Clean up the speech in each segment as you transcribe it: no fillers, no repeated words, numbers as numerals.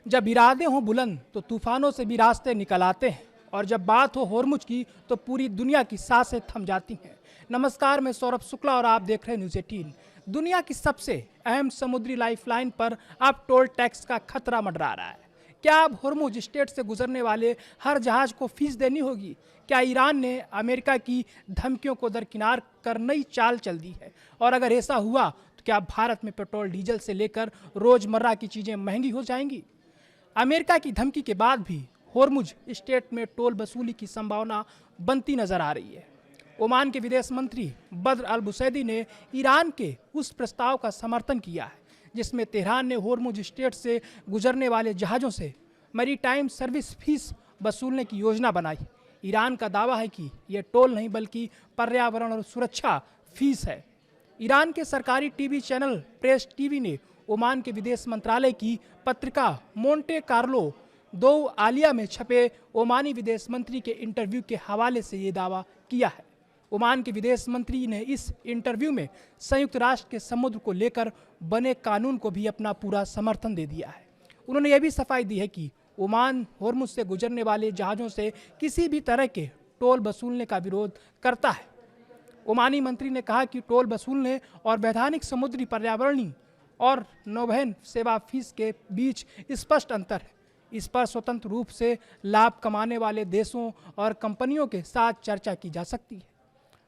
जब इरादे हों बुलंद तो तूफानों से भी रास्ते निकल आते हैं और जब बात हो होर्मुज की तो पूरी दुनिया की सांसें थम जाती हैं। नमस्कार, मैं सौरभ शुक्ला और आप देख रहे हैं न्यूज़ 18। दुनिया की सबसे अहम समुद्री लाइफलाइन पर अब टोल टैक्स का खतरा मंडरा रहा है। क्या अब होर्मुज स्ट्रेट से गुजरने वाले हर जहाज को फीस देनी होगी? क्या ईरान ने अमेरिका की धमकियों को दरकिनार कर नई चाल चल दी है? और अगर ऐसा हुआ तो क्या भारत में पेट्रोल डीजल से लेकर रोजमर्रा की चीजें महंगी हो जाएंगी? अमेरिका की धमकी के बाद भी होर्मुज स्ट्रेट में टोल वसूली की संभावना बनती नजर आ रही है। ओमान के विदेश मंत्री बद्र अल बुसैदी ने ईरान के उस प्रस्ताव का समर्थन किया है जिसमें तेहरान ने होर्मुज स्ट्रेट से गुजरने वाले जहाज़ों से मैरीटाइम सर्विस फीस वसूलने की योजना बनाई। ईरान का दावा है कि यह टोल नहीं बल्कि पर्यावरण और सुरक्षा फीस है। ईरान के सरकारी टीवी चैनल प्रेस टीवी ने ओमान के विदेश मंत्रालय की पत्रिका मोंटे कार्लो दो आलिया में छपे ओमानी विदेश मंत्री के इंटरव्यू के हवाले से ये दावा किया है। ओमान के विदेश मंत्री ने इस इंटरव्यू में संयुक्त राष्ट्र के समुद्र को लेकर बने कानून को भी अपना पूरा समर्थन दे दिया है। उन्होंने यह भी सफाई दी है कि ओमान होर्मुज से गुजरने वाले जहाज़ों से किसी भी तरह के टोल वसूलने का विरोध करता है। ओमानी मंत्री ने कहा कि टोल वसूलने और वैधानिक समुद्री पर्यावरणीय और नौवहन सेवा फीस के बीच स्पष्ट अंतर है। इस पर स्वतंत्र रूप से लाभ कमाने वाले देशों और कंपनियों के साथ चर्चा की जा सकती है।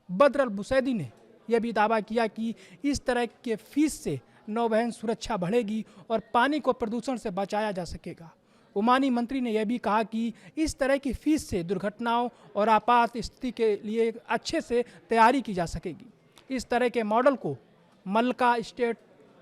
बद्र अल बुसैदी ने यह भी दावा किया कि इस तरह के फीस से नौवहन सुरक्षा बढ़ेगी और पानी को प्रदूषण से बचाया जा सकेगा। ओमानी मंत्री ने यह भी कहा कि इस तरह की फीस से दुर्घटनाओं और आपात स्थिति के लिए अच्छे से तैयारी की जा सकेगी। इस तरह के मॉडल को मलक्का स्ट्रेट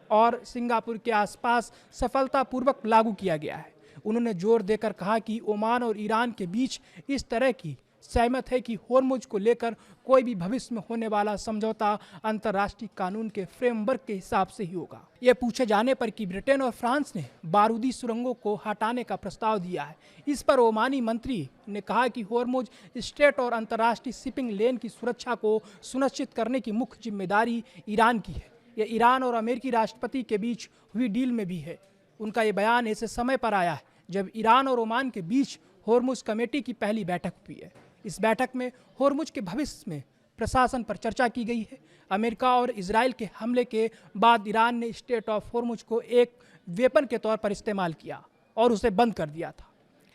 और सिंगापुर के आसपास सफलतापूर्वक लागू किया गया है। उन्होंने जोर देकर कहा कि ओमान और ईरान के बीच इस तरह की सहमत है कि होर्मुज को लेकर कोई भी भविष्य में होने वाला समझौता अंतर्राष्ट्रीय कानून के फ्रेमवर्क के हिसाब से ही होगा। यह पूछे जाने पर कि ब्रिटेन और फ्रांस ने बारूदी सुरंगों को हटाने का प्रस्ताव दिया है, इस पर ओमानी मंत्री ने कहा कि होर्मुज स्ट्रेट और अंतर्राष्ट्रीय शिपिंग लेन की सुरक्षा को सुनिश्चित करने की मुख्य जिम्मेदारी ईरान की है। यह ईरान और अमेरिकी राष्ट्रपति के बीच हुई डील में भी है। उनका ये बयान ऐसे समय पर आया है जब ईरान और ओमान के बीच होर्मुज कमेटी की पहली बैठक हुई है। इस बैठक में होर्मुज के भविष्य में प्रशासन पर चर्चा की गई है। अमेरिका और इजराइल के हमले के बाद ईरान ने स्ट्रेट ऑफ होर्मुज को एक वेपन के तौर पर इस्तेमाल किया और उसे बंद कर दिया था।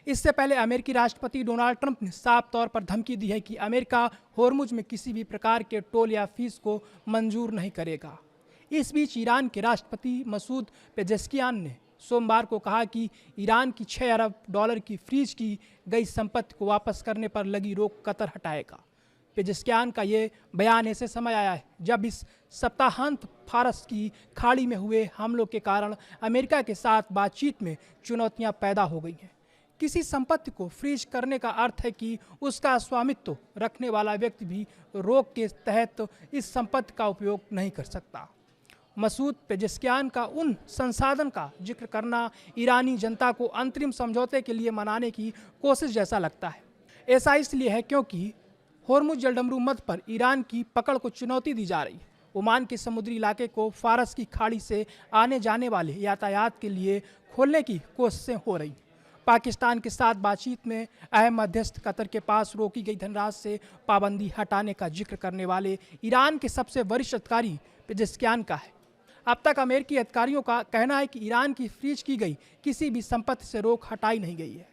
इससे पहले अमेरिकी राष्ट्रपति डोनाल्ड ट्रंप ने साफ तौर पर धमकी दी है कि अमेरिका होर्मुज में किसी भी प्रकार के टोल या फीस को मंजूर नहीं करेगा। इस बीच ईरान के राष्ट्रपति मसूद पेजेस्कियान ने सोमवार को कहा कि ईरान की 6 अरब डॉलर की फ्रीज की गई संपत्ति को वापस करने पर लगी रोक कतर हटाएगा। पेजेस्कियान का ये बयान ऐसे समय आया है जब इस सप्ताहांत फारस की खाड़ी में हुए हमलों के कारण अमेरिका के साथ बातचीत में चुनौतियां पैदा हो गई हैं। किसी संपत्ति को फ्रीज करने का अर्थ है कि उसका स्वामित्व रखने वाला व्यक्ति भी रोक के तहत इस संपत्ति का उपयोग नहीं कर सकता। मसूद पेजेस्कियान का उन संसाधन का जिक्र करना ईरानी जनता को अंतरिम समझौते के लिए मनाने की कोशिश जैसा लगता है। ऐसा इसलिए है क्योंकि होर्मुज जलडमरू मध्य पर ईरान की पकड़ को चुनौती दी जा रही है। ओमान के समुद्री इलाके को फारस की खाड़ी से आने जाने वाले यातायात के लिए खोलने की कोशिशें हो रही। पाकिस्तान के साथ बातचीत में अहम मध्यस्थ कतर के पास रोकी गई धनराशि से पाबंदी हटाने का जिक्र करने वाले ईरान के सबसे वरिष्ठ अधिकारी पेजेस्कियान का है। अब तक अमेरिकी अधिकारियों का कहना है कि ईरान की फ्रीज की गई किसी भी संपत्ति से रोक हटाई नहीं गई है।